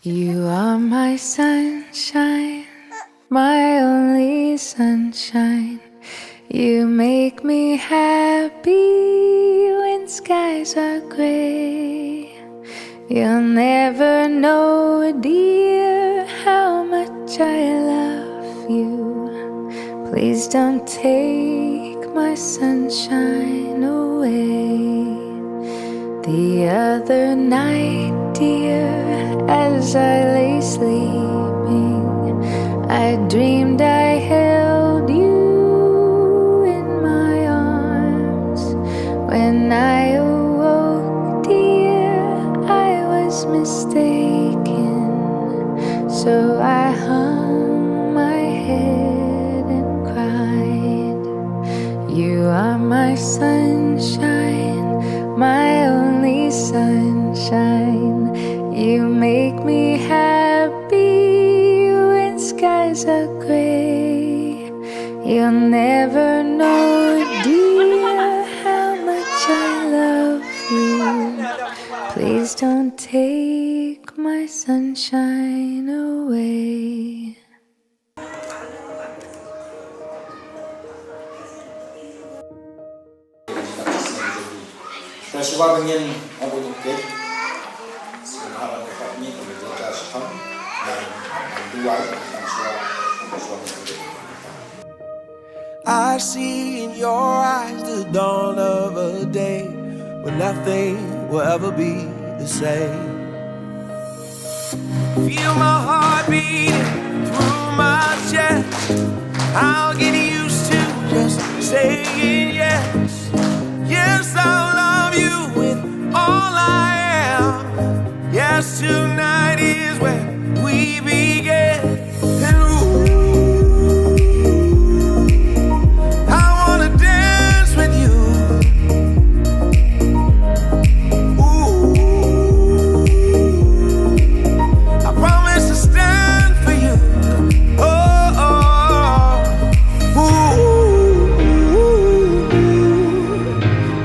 You are my sunshine, my only sunshine. You make me happy when skies are gray. You'll never know, dear, how much I love you. Please don't take my sunshine away. The other night, dear, as I lay sleeping, I dreamed I held you in my arms. When I awoke, dear, I was mistaken. So I hung my head and cried. You are my sunshine, my only sunshine. You make me happy when skies are gray. You'll never know, dear, how much I love you. Please don't take my sunshine away. Suka dengan apa ni? Sebenarnya kami bekerja sama dan dua I see in your eyes the dawn of a day when nothing will ever be the same. Feel my heart beating through my chest. I'll get used to just saying yes. Yes, I'll love you with all I am. Yes, tonight is where we begin. And ooh, I wanna dance with you. Ooh, I promise to stand for you. Oh, oh, ooh,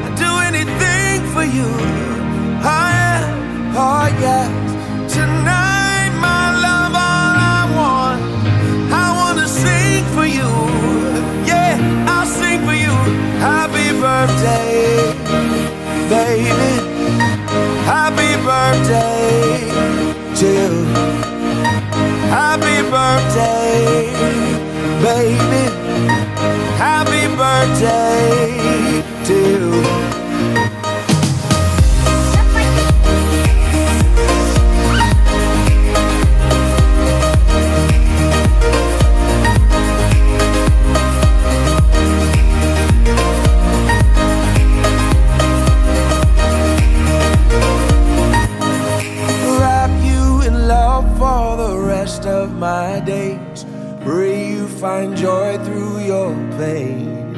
I'd do anything for you. Oh yeah, oh yes. Tonight, my love, all I want. I wanna sing for you. Yeah, I'll sing for you. Happy birthday, baby. Happy birthday to you. Happy birthday, baby. Happy birthday to you. Wrap you in love for the rest of my days. Pray you find joy through your pain.